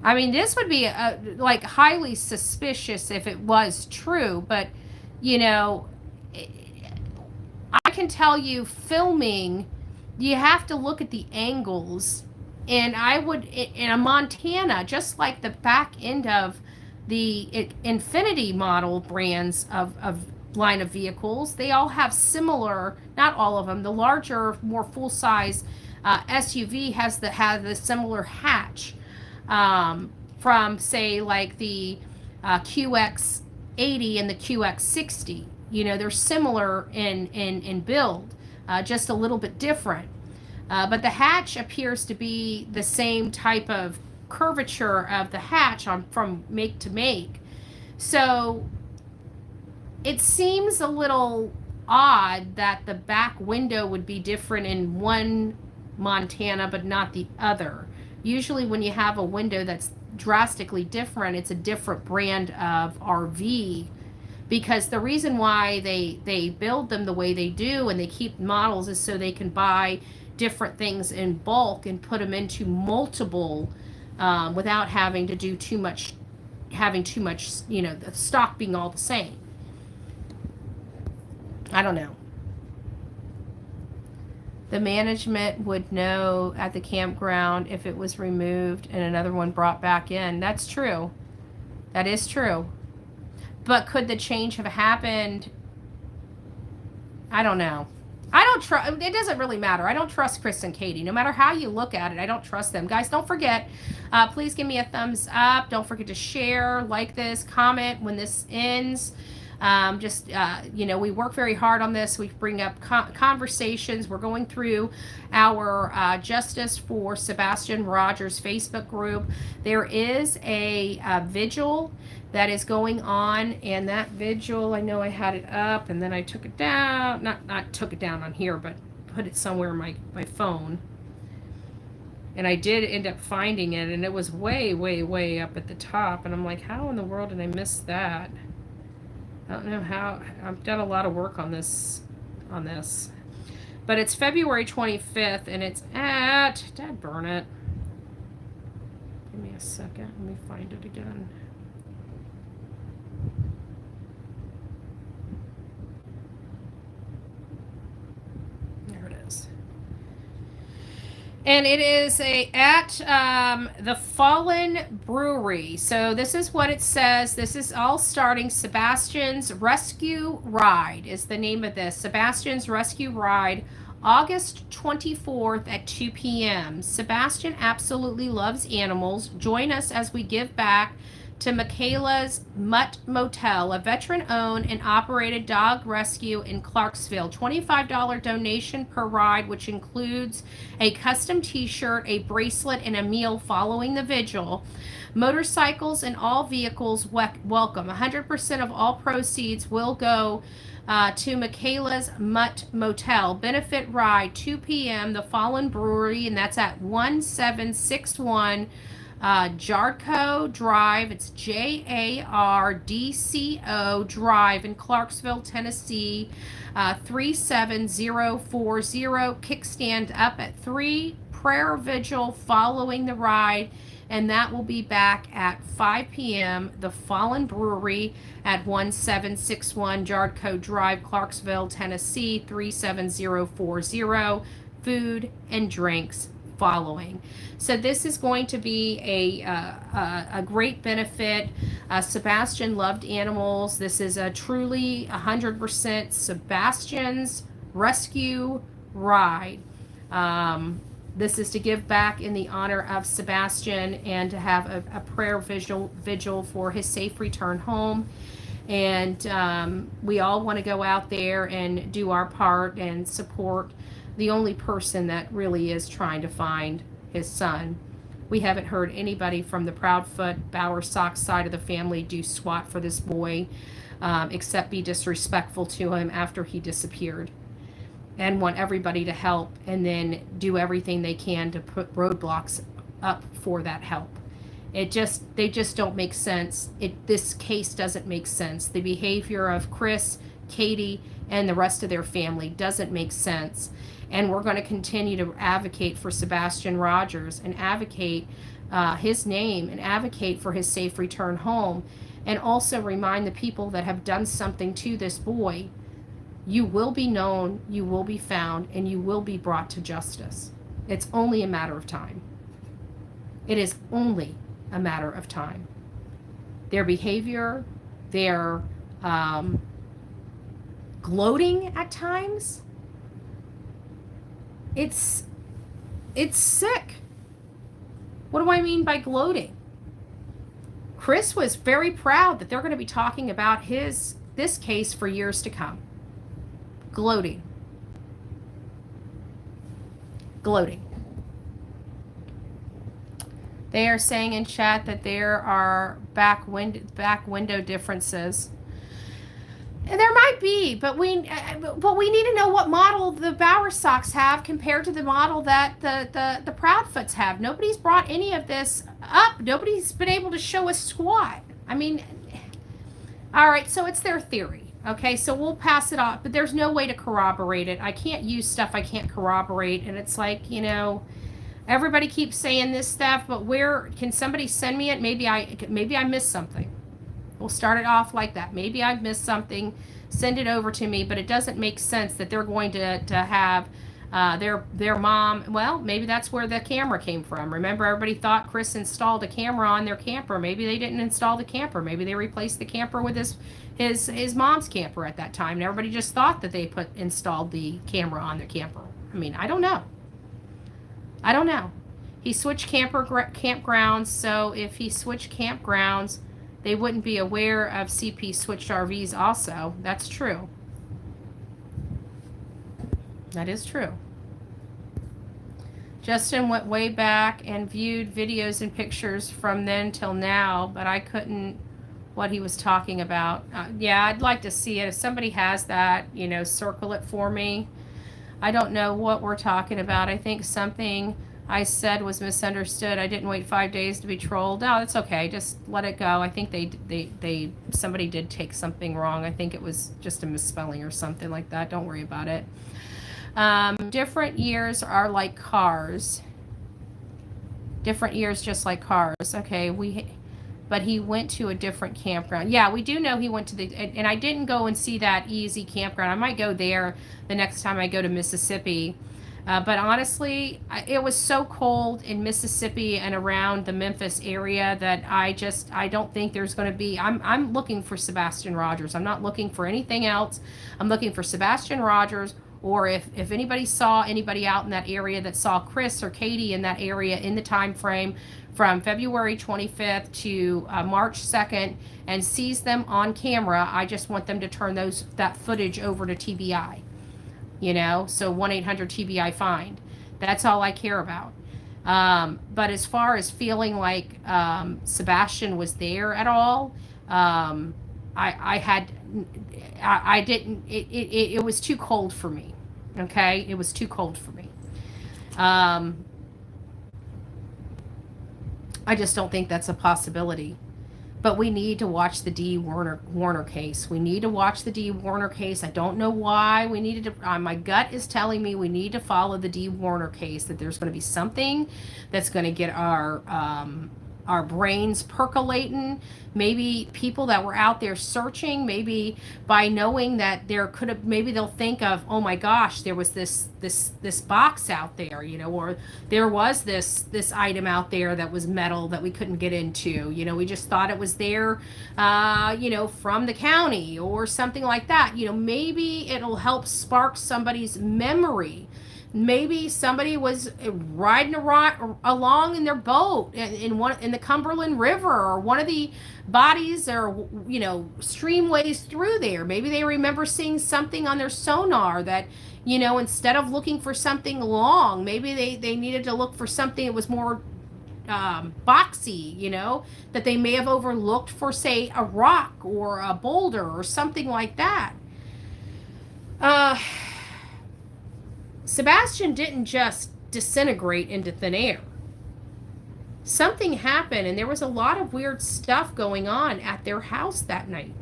I mean, this would be like highly suspicious if it was true, but you know, I can tell you filming, you have to look at the angles. And I would, in a Montana, just like the back end of the Infinity model brands of line of vehicles, they all have similar, not all of them, the larger, more full-size SUV has the similar hatch from, say, like the QX80 and the QX60. You know, they're similar in build, just a little bit different. But the hatch appears to be the same type of curvature of the hatch from make to make. So it seems a little odd that the back window would be different in one Montana but not the other. Usually when you have a window that's drastically different, it's a different brand of RV, because the reason why they build them the way they do and they keep models is so they can buy different things in bulk and put them into multiple without having to do too much, you know, the stock being all the same. I don't know. The management would know at the campground if it was removed and another one brought back in. That's true. That is true. But could the change have happened? I don't know. I don't trust, it doesn't really matter. I don't trust Chris and Katie. No matter how you look at it, I don't trust them. Guys, don't forget, please give me a thumbs up. Don't forget to share, like this, comment when this ends. You know, we work very hard on this. We bring up conversations. We're going through our Justice for Sebastian Rogers Facebook group. There is a vigil that is going on, and that vigil, I know I had it up and then I took it down, not took it down on here, but put it somewhere in my phone. And I did end up finding it, and it was way, way, way up at the top, and I'm like, how in the world did I miss that? I don't know how. I've done a lot of work on this. But it's February 25th, and it's at, dad burn it. Give me a second, let me find it again. And it is at the Fallen Brewery. So this is what it says. This is all starting. Sebastian's Rescue Ride is the name of this. Sebastian's Rescue Ride, August 24th at 2 p.m. Sebastian absolutely loves animals. Join us as we give back to Michaela's Mutt Motel, a veteran-owned and operated dog rescue in Clarksville. $25 donation per ride, which includes a custom t-shirt, a bracelet, and a meal following the vigil. Motorcycles and all vehicles welcome. 100% of all proceeds will go to Michaela's Mutt Motel. Benefit ride, 2 p.m., the Fallen Brewery, and that's at 1761 Jardco Drive. It's Jardco Drive in Clarksville, Tennessee, 37040. Kickstand up at 3. Prayer vigil following the ride, and that will be back at 5 p.m. The Fallen Brewery at 1761 Jardco Drive, Clarksville, Tennessee, 37040. Food and drinks following. So this is going to be a great benefit. Sebastian loved animals. This is a truly 100% Sebastian's rescue ride. This is to give back in the honor of Sebastian and to have a prayer vigil for his safe return home. And we all want to go out there and do our part and support the only person that really is trying to find his son. We haven't heard anybody from the Proudfoot, Bowersox side of the family do squat for this boy, except be disrespectful to him after he disappeared, and want everybody to help and then do everything they can to put roadblocks up for that help. They just don't make sense. This case doesn't make sense. The behavior of Chris, Katie, and the rest of their family doesn't make sense. And we're going to continue to advocate for Sebastian Rogers and advocate his name and advocate for his safe return home, and also remind the people that have done something to this boy, you will be known, you will be found, and you will be brought to justice. It's only a matter of time. It is only a matter of time. Their behavior, their gloating at times, it's sick. What do I mean by gloating? Chris was very proud that they're going to be talking about this case for years to come. Gloating. They are saying in chat that there are back window differences. And there might be, but we need to know what model the Bowersox have compared to the model that the Proudfoots have. Nobody's brought any of this up. Nobody's been able to show a squat. I mean, all right, so it's their theory. Okay, so we'll pass it off, but there's no way to corroborate it. I can't use stuff I can't corroborate, and it's like, everybody keeps saying this stuff, but where can somebody send me it? Maybe I missed something. We'll start it off like that. Maybe I've missed something. Send it over to me, but it doesn't make sense that they're going to have their mom. Well, maybe that's where the camera came from. Remember, everybody thought Chris installed a camera on their camper. Maybe they didn't install the camper. Maybe they replaced the camper with his mom's camper at that time, and everybody just thought that they installed the camera on their camper. I mean, I don't know. He switched campgrounds, so if he switched campgrounds, they wouldn't be aware of CP switched RVs also. That's true. That is true. Justin went way back and viewed videos and pictures from then till now, but I couldn't what he was talking about. Yeah, I'd like to see it. If somebody has that, circle it for me. I don't know what we're talking about. I think something I said was misunderstood. I didn't wait 5 days to be trolled. No, that's okay. Just let it go. I think somebody did take something wrong. I think it was just a misspelling or something like that. Don't worry about it. Different years are like cars. Different years just like cars. Okay, but he went to a different campground. Yeah, we do know he went to and I didn't go and see that easy campground. I might go there the next time I go to Mississippi. But honestly, it was so cold in Mississippi and around the Memphis area that I don't think there's going to be, I'm looking for Sebastian Rogers. I'm not looking for anything else. I'm looking for Sebastian Rogers or if anybody saw anybody out in that area that saw Chris or Katie in that area in the time frame from February 25th to March 2nd and sees them on camera, I just want them to turn that footage over to TBI. So 1-800-TBI-FIND. That's all I care about. But as far as feeling like Sebastian was there at all, I didn't, it was too cold for me. Okay? It was too cold for me. I just don't think that's a possibility. But we need to watch the D. Warner case. We need to watch the D. Warner case. I don't know why we needed to. My gut is telling me we need to follow the D. Warner case, that there's going to be something that's going to get our brains percolating. Maybe people that were out there searching, maybe by knowing that there could have, maybe they'll think of, oh my gosh, there was this box out there, or there was this item out there that was metal that we couldn't get into. We just thought it was there, from the county or something like that. Maybe it'll help spark somebody's memory. Maybe somebody was riding along in their boat in the Cumberland River, or one of the bodies, or streamways through there. Maybe they remember seeing something on their sonar that, instead of looking for something long, maybe they needed to look for something that was more boxy, that they may have overlooked for, say, a rock or a boulder or something like that. Sebastian didn't just disintegrate into thin air. Something happened, and there was a lot of weird stuff going on at their house that night.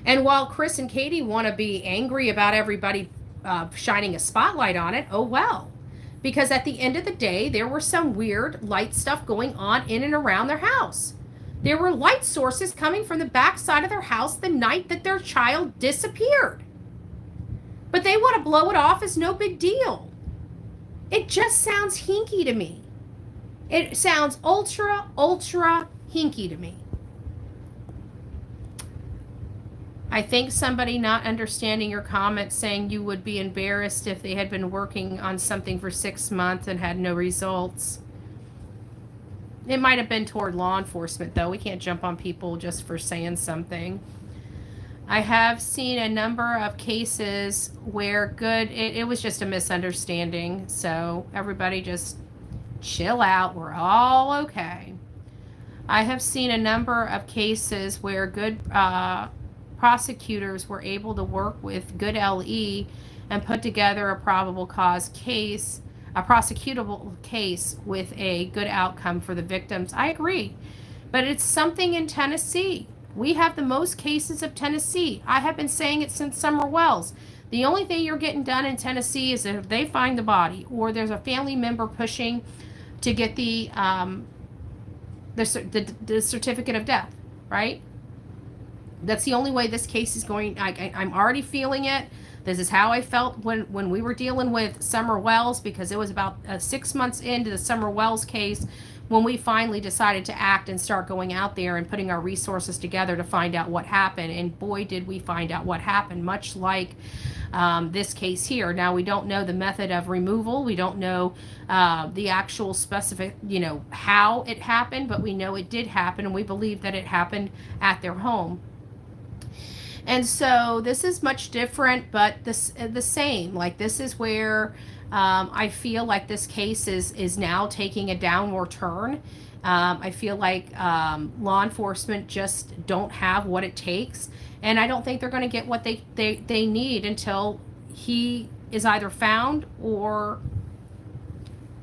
And while Chris and Katie want to be angry about everybody shining a spotlight on it, oh well. Because at the end of the day, there were some weird light stuff going on in and around their house. There were light sources coming from the back side of their house the night that their child disappeared. But they want to blow it off as no big deal. It just sounds hinky to me. It sounds ultra hinky to me. I think somebody not understanding your comment, saying you would be embarrassed if they had been working on something for 6 months and had no results. It might have been toward law enforcement, though. We can't jump on people just for saying something. I have seen a number of cases where it was just a misunderstanding. So everybody just chill out. We're all okay. I have seen a number of cases where good prosecutors were able to work with good LE and put together a probable cause case, a prosecutable case with a good outcome for the victims. I agree. But it's something in Tennessee. We have the most cases of Tennessee. I have been saying it since Summer Wells. The only thing you're getting done in Tennessee is if they find the body, or there's a family member pushing to get the certificate of death, right? That's the only way this case is going. I'm already feeling it. This is how I felt when we were dealing with Summer Wells, because it was about 6 months into the Summer Wells case when we finally decided to act and start going out there and putting our resources together to find out what happened. And boy, did we find out what happened, much like this case here. Now, we don't know the method of removal. We don't know the actual specific, how it happened, but we know it did happen, and we believe that it happened at their home. And so this is much different, but the same. Like, this is where I feel like this case is now taking a downward turn. I feel like law enforcement just don't have what it takes, and I don't think they're going to get what they need until he is either found or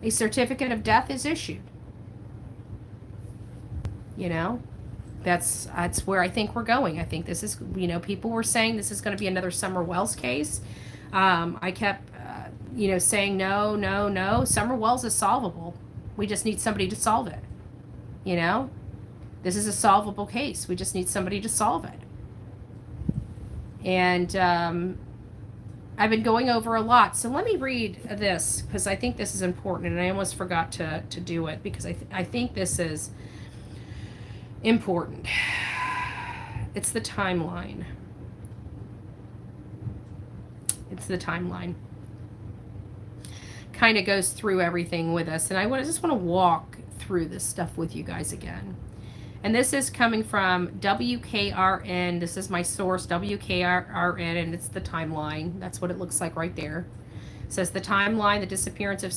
a certificate of death is issued. That's where I think we're going. I think this is, people were saying this is going to be another Summer Wells case. I kept, saying no. Summer Wells is solvable. We just need somebody to solve it. This is a solvable case. We just need somebody to solve it. And I've been going over a lot. So let me read this, because I think this is important, and I almost forgot to do it, because I think this is important. It's the timeline. It's the timeline. Kind of goes through everything with us, and I just want to walk through this stuff with you guys again. And this is coming from WKRN. This is my source, WKRN, and it's the timeline. That's what it looks like right there. It says the timeline, the disappearance of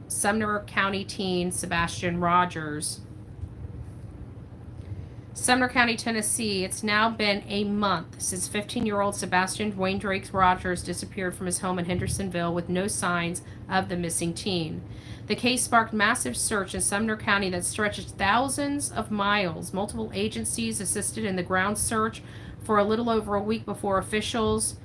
Sumner County teen Sebastian Rogers. Sumner County, Tennessee. It's now been a month since 15-year-old Sebastian Wayne Drake Rogers disappeared from his home in Hendersonville with no signs of the missing teen. The case sparked massive search in Sumner County that stretches thousands of miles. Multiple agencies assisted in the ground search for a little over a week before officials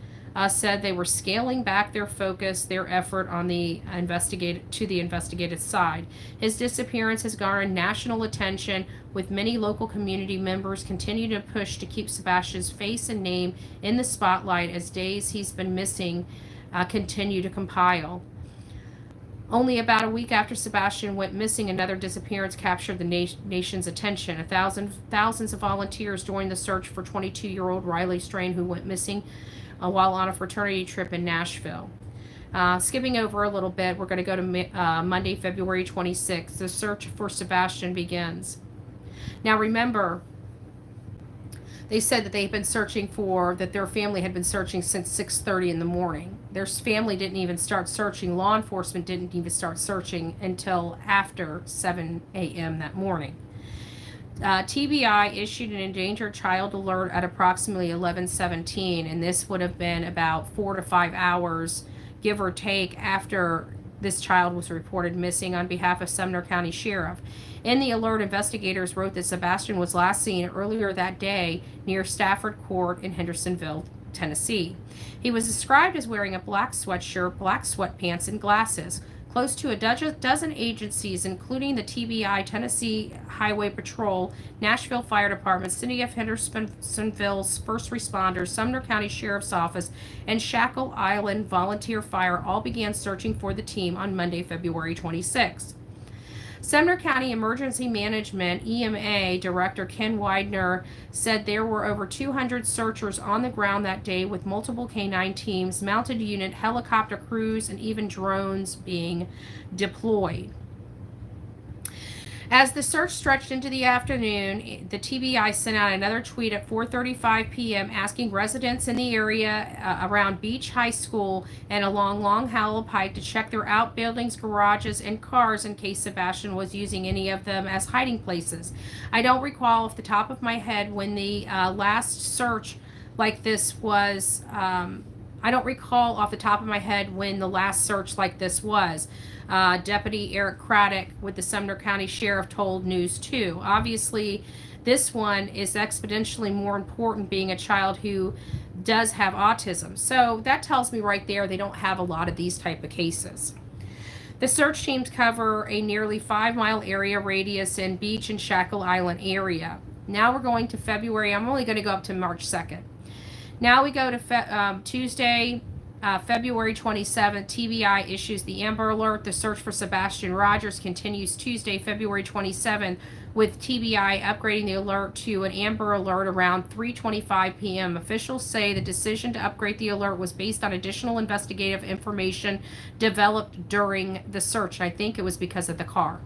said they were scaling back their focus, their effort on the investigative side. His disappearance has garnered national attention, with many local community members continuing to push to keep Sebastian's face and name in the spotlight as days he's been missing continue to compile. Only about a week after Sebastian went missing, another disappearance captured the nation's attention. Thousands of volunteers joined the search for 22-year-old Riley Strain, who went missing while on a fraternity trip in Nashville. Skipping over a little bit, we're going to go to Monday, February 26th. The search for Sebastian begins. Now remember, they said that they've been searching that their family had been searching since 6:30 in the morning. Their family didn't even start searching. Law enforcement didn't even start searching until after 7 a.m. that morning. TBI issued an endangered child alert at approximately 11:17, and this would have been about 4 to 5 hours, give or take, after this child was reported missing on behalf of Sumner County Sheriff. In the alert, investigators wrote that Sebastian was last seen earlier that day near Stafford Court in Hendersonville, Tennessee. He was described as wearing a black sweatshirt, black sweatpants, and glasses. Close to a dozen agencies, including the TBI, Tennessee Highway Patrol, Nashville Fire Department, City of Hendersonville's first responders, Sumner County Sheriff's Office, and Shackle Island Volunteer Fire all began searching for the team on Monday, February 26. Sumner County Emergency Management EMA Director Ken Widener said there were over 200 searchers on the ground that day, with multiple canine teams, mounted unit, helicopter crews, and even drones being deployed. As the search stretched into the afternoon, the TBI sent out another tweet at 4:35 p.m. asking residents in the area around Beach High School and along Long Hollow Pike to check their outbuildings, garages, and cars in case Sebastian was using any of them as hiding places. I don't recall off the top of my head when the last search like this was. Deputy Eric Craddock with the Sumner County Sheriff told News 2. Obviously, this one is exponentially more important, being a child who does have autism. So that tells me right there they don't have a lot of these type of cases. The search teams cover a nearly 5-mile area radius in Beach and Shackle Island area. Now we're going to February. I'm only going to go up to March 2nd. Now we go to Tuesday, February 27th. TBI issues the Amber Alert. The search for Sebastian Rogers continues Tuesday, February 27th, with TBI upgrading the alert to an Amber Alert around 3:25 p.m. Officials say the decision to upgrade the alert was based on additional investigative information developed during the search. I think it was because of the car.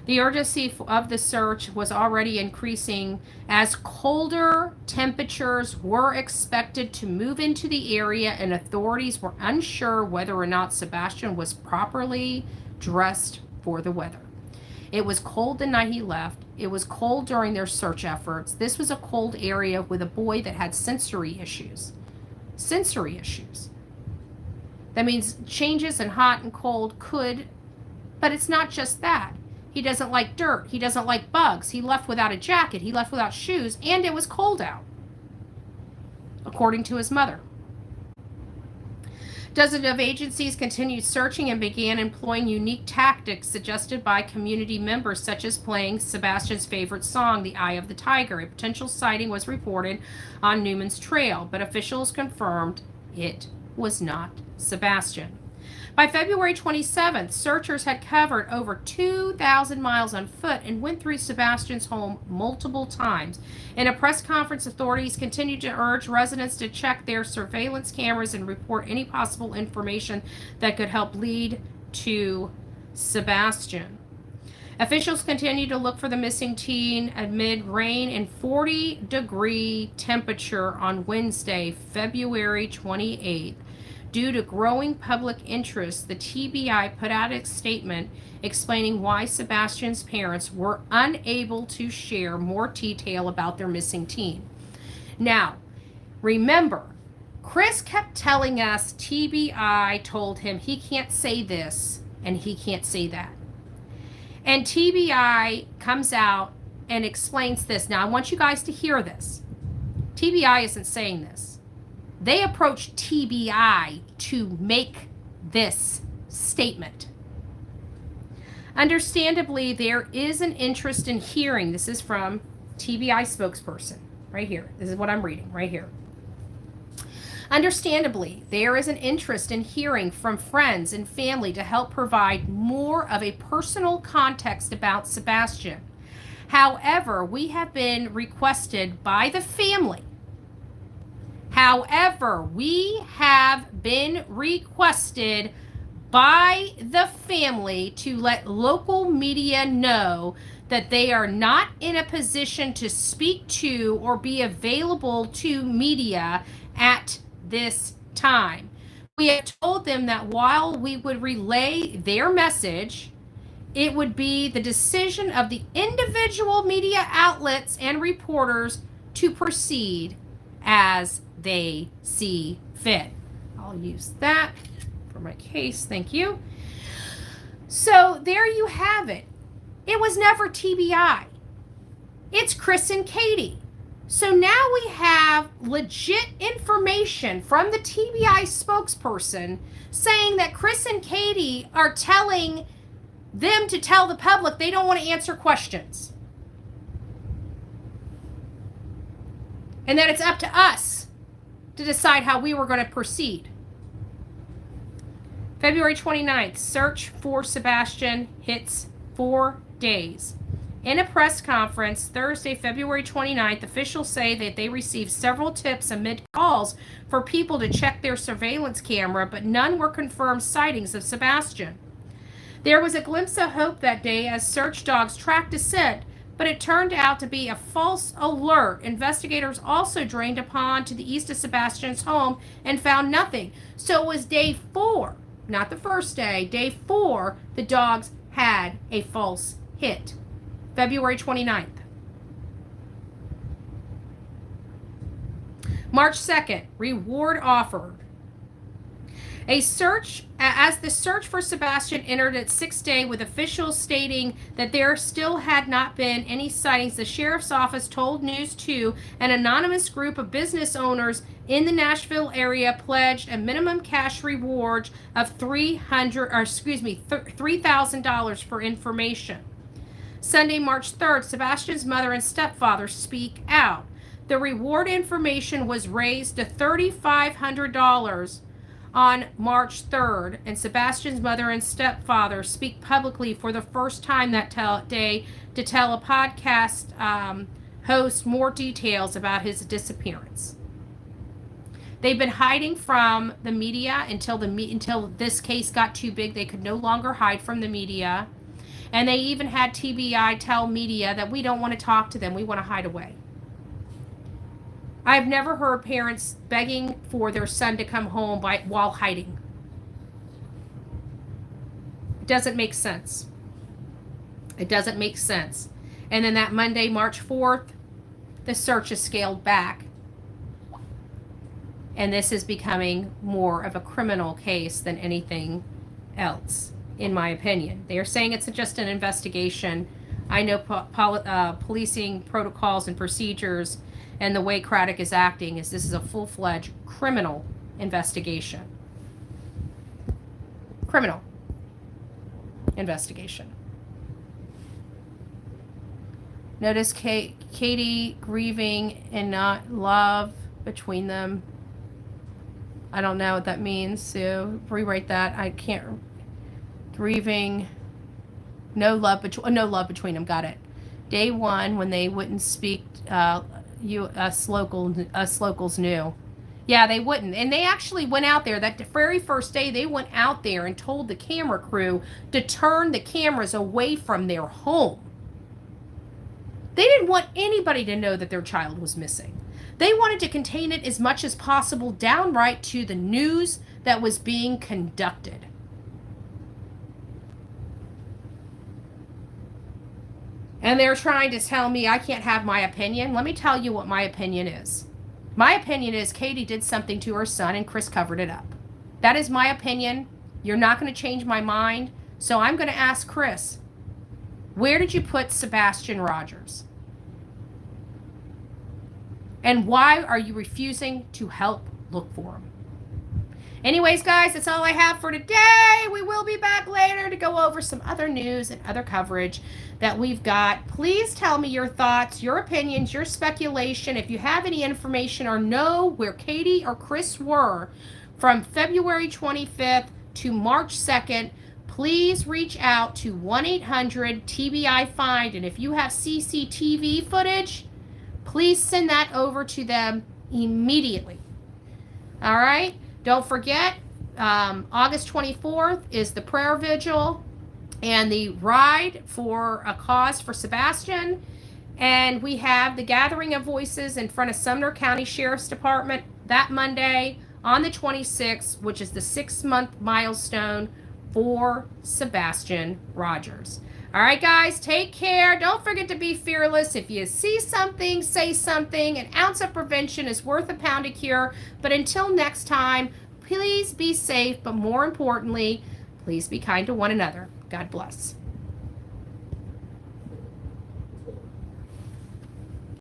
The urgency of the search was already increasing as colder temperatures were expected to move into the area, and authorities were unsure whether or not Sebastian was properly dressed for the weather. It was cold the night he left. It was cold during their search efforts. This was a cold area with a boy that had sensory issues. Sensory issues. That means changes in hot and cold could, but it's not just that. He doesn't like dirt. He doesn't like bugs. He left without a jacket. He left without shoes, and it was cold out, according to his mother. Dozens of agencies continued searching and began employing unique tactics suggested by community members, such as playing Sebastian's favorite song, The Eye of the Tiger. A potential sighting was reported on Newman's Trail, but officials confirmed it was not Sebastian. By February 27th, searchers had covered over 2,000 miles on foot and went through Sebastian's home multiple times. In a press conference, authorities continued to urge residents to check their surveillance cameras and report any possible information that could help lead to Sebastian. Officials continue to look for the missing teen amid rain and 40-degree temperature on Wednesday, February 28th. Due to growing public interest, the TBI put out a statement explaining why Sebastian's parents were unable to share more detail about their missing teen. Now, remember, Chris kept telling us TBI told him he can't say this and he can't say that. And TBI comes out and explains this. Now, I want you guys to hear this. TBI isn't saying this. They approached TBI to make this statement. Understandably, there is an interest in hearing. This is from TBI spokesperson right here. This is what I'm reading right here. Understandably, there is an interest in hearing from friends and family to help provide more of a personal context about Sebastian. However, we have been requested by the family. However, we have been requested by the family to let local media know that they are not in a position to speak to or be available to media at this time. We have told them that while we would relay their message, it would be the decision of the individual media outlets and reporters to proceed as they see fit. I'll use that for my case. Thank you. So there you have it. It was never TBI. It's Chris and Katie. So now we have legit information from the TBI spokesperson saying that Chris and Katie are telling them to tell the public they don't want to answer questions. And that it's up to us to decide how we were going to proceed. February 29th, search for Sebastian hits 4 days. In a press conference Thursday, February 29th, officials say that they received several tips amid calls for people to check their surveillance camera, but none were confirmed sightings of Sebastian. There was a glimpse of hope that day as search dogs tracked a scent, but it turned out to be a false alert. Investigators also drained a pond to the east of Sebastian's home and found nothing. So it was day 4, not the first day, day 4, the dogs had a false hit. February 29th. March 2nd, reward offered. As the search for Sebastian entered its 6th day, with officials stating that there still had not been any sightings, the sheriff's office told News 2 an anonymous group of business owners in the Nashville area pledged a minimum cash reward of $3,000 for information. Sunday, March 3rd, Sebastian's mother and stepfather speak out. The reward information was raised to $3,500 on March 3rd, and Sebastian's mother and stepfather speak publicly for the first time that day to tell a podcast host more details about his disappearance. They've been hiding from the media until this case got too big. They could no longer hide from the media. And they even had TBI tell media that we don't want to talk to them. We want to hide away. I've never heard parents begging for their son to come home while hiding. It doesn't make sense. It doesn't make sense. And then that Monday, March 4th, the search is scaled back. And this is becoming more of a criminal case than anything else, in my opinion. They are saying it's just an investigation. I know policing protocols and procedures and the way Craddock is acting is this is a full-fledged criminal investigation. Criminal investigation. Notice Katie grieving and not love between them. I don't know what that means, so rewrite that. I can't. Grieving. No love between them. Got it. Day one, when they wouldn't speak, us locals knew. Yeah, they wouldn't. And they actually went out there that very first day. They went out there and told the camera crew to turn the cameras away from their home. They didn't want anybody to know that their child was missing. They wanted to contain it as much as possible, downright to the news that was being conducted. And they're trying to tell me I can't have my opinion. Let me tell you what my opinion is. My opinion is Katie did something to her son and Chris covered it up. That is my opinion. You're not going to change my mind. So I'm going to ask Chris, where did you put Sebastian Rogers? And why are you refusing to help look for him? Anyways, guys, that's all I have for today. We will be back later to go over some other news and other coverage that we've got. Please tell me your thoughts, your opinions, your speculation. If you have any information or know where Katie or Chris were from February 25th to March 2nd, please reach out to 1-800-TBI-FIND. And if you have CCTV footage, please send that over to them immediately. All right? Don't forget, August 24th is the prayer vigil and the ride for a cause for Sebastian. And we have the gathering of voices in front of Sumner County Sheriff's Department that Monday on the 26th, which is the 6-month milestone for Sebastian Rogers. All right, guys, take care. Don't forget to be fearless. If you see something, say something. An ounce of prevention is worth a pound of cure. But until next time, please be safe. But more importantly, please be kind to one another. God bless.